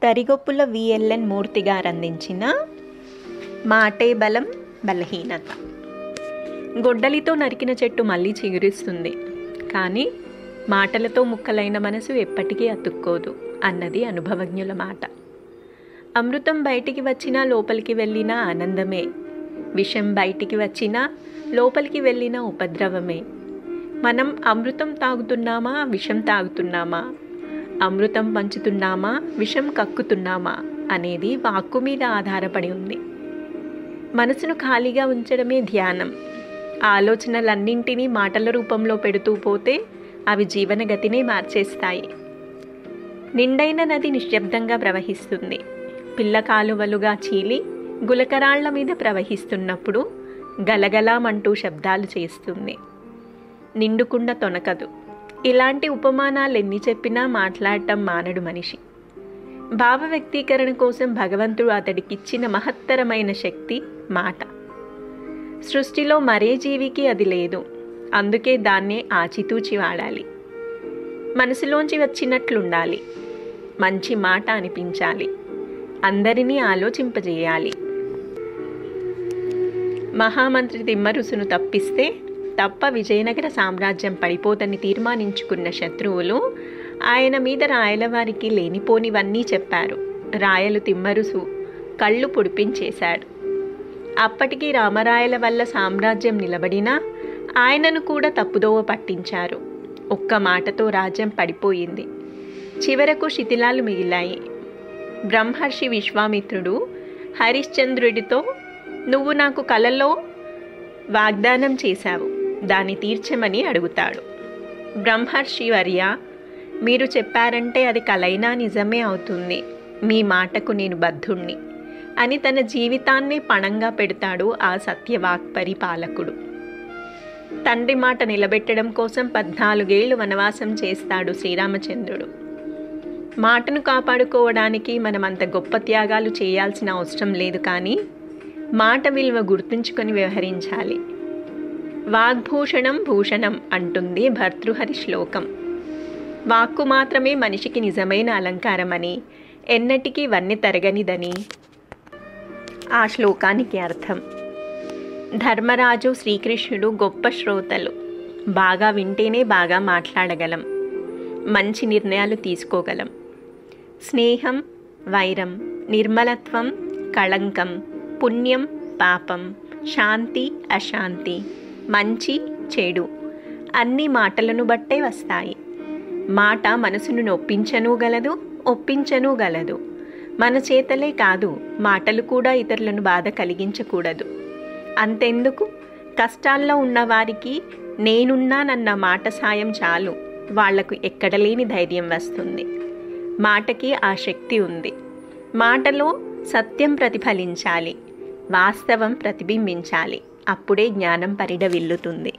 Tarigoppula VLN మూర్తి గారు అందించిన మాటే బలం బలహీనత. గొడ్డలితో నరికిన చెట్టు మళ్ళీ చిగురిస్తుంది, కానీ మాటలతో ముక్కలైన మనసు ఎప్పటికీ అతుక్కోదు అన్నది అనుభవజ్ఞుల మాట. అమృతం బయటికి వచ్చినా లోపలికి వెళ్ళినా ఆనందమే, విషం బయటికి వచ్చినా లోపలికి వెళ్ళినా ఉపద్రవమే. మనం అమృతం తాగుతున్నామా, విషం తాగుతున్నామా, అమృతం పంచుతున్నామా, విషం కక్కుతున్నామా అనేది వాక్కు మీద ఆధారపడి ఉంది. మనసును ఖాళీగా ఉంచడమే ధ్యానం. ఆలోచనలన్నింటినీ మాటల రూపంలో పెడుతూ పోతే అవి జీవనగతినే మార్చేస్తాయి. నిండైన నది నిశ్శబ్దంగా ప్రవహిస్తుంది. పిల్ల కాలువలుగా చీలి గులకరాళ్ల మీద ప్రవహిస్తున్నప్పుడు గలగలామంటూ శబ్దాలు చేస్తుంది. నిండుకుండ తొనకదు. ఇలాంటి ఉపమానాలు ఎన్ని చెప్పినా మాట్లాడటం మానడు మనిషి. భావ వ్యక్తీకరణ కోసం భగవంతుడు అతడికిచ్చిన మహత్తరమైన శక్తి మాట. సృష్టిలో మరే జీవికి అది లేదు, అందుకే దాన్నే ఆచితూచి వాడాలి. మనసులోంచి వచ్చినట్లుండాలి, మంచి మాట అనిపించాలి, అందరినీ ఆలోచింపజేయాలి. మహామంత్రి తిమ్మరుసును తప్పిస్తే తప్ప విజయనగర సామ్రాజ్యం పడిపోదని తీర్మానించుకున్న శత్రువులు ఆయన మీద రాయలవారికి లేనిపోనివన్నీ చెప్పారు. రాయలు తిమ్మరుసు కళ్ళు పొడిపించేశాడు. అప్పటికి రామరాయల వల్ల సామ్రాజ్యం నిలబడినా ఆయనను కూడా తప్పుదోవ పట్టించారు. ఒక్క మాటతో రాజ్యం పడిపోయింది. చివరకు శిథిలాలు మిగిలాయి. బ్రహ్మర్షి విశ్వామిత్రుడు హరిశ్చంద్రుడితో, నువ్వు నాకు కలలో వాగ్దానం చేశావు, దాన్ని తీర్చమని అడుగుతాడు. బ్రహ్మర్షి వర్య, మీరు చెప్పారంటే అది కలైనా నిజమే అవుతుంది, మీ మాటకు నేను బద్ధుణ్ణి అని తన జీవితాన్ని పణంగా పెడతాడు ఆ సత్యవాక్ పరిపాలకుడు. తండ్రి మాట నిలబెట్టడం కోసం 14 ఏళ్లు వనవాసం చేస్తాడు శ్రీరామచంద్రుడు. మాటను కాపాడుకోవడానికి మనం అంత గొప్ప త్యాగాలు చేయాల్సిన అవసరం లేదు, కానీ మాట విలువ గుర్తుంచుకొని వ్యవహరించాలి. వాగ్భూషణం భూషణం అంటుంది భర్తృహరి శ్లోకం. వాక్కు మాత్రమే మనిషికి నిజమైన అలంకారమని, ఎన్నటికీ వన్నె తరగనిదని ఆ శ్లోకానికి అర్థం. ధర్మరాజు, శ్రీకృష్ణుడు గొప్ప శ్రోతలు. బాగా వింటేనే బాగా మాట్లాడగలం, మంచి నిర్ణయాలు తీసుకోగలం. స్నేహం, వైరం, నిర్మలత్వం, కళంకం, పుణ్యం, పాపం, శాంతి, అశాంతి, మంచి, చెడు అన్నీ మాటలను బట్టే వస్తాయి. మాట మనసును నొప్పించనూగలదు, ఒప్పించనూగలదు. మన చేతలే కాదు, మాటలు కూడా ఇతరులను బాధ కలిగించకూడదు. అంతెందుకు, కష్టాల్లో ఉన్నవారికి నేనున్నానన్న మాట సాయం చాలు, వాళ్లకు ఎక్కడలేని ధైర్యం వస్తుంది. మాటకి ఆ శక్తి ఉంది. మాటలో సత్యం ప్రతిఫలించాలి, వాస్తవం ప్రతిబింబించాలి. అప్పుడే జ్ఞానం పరిఢవిల్లుతుంది.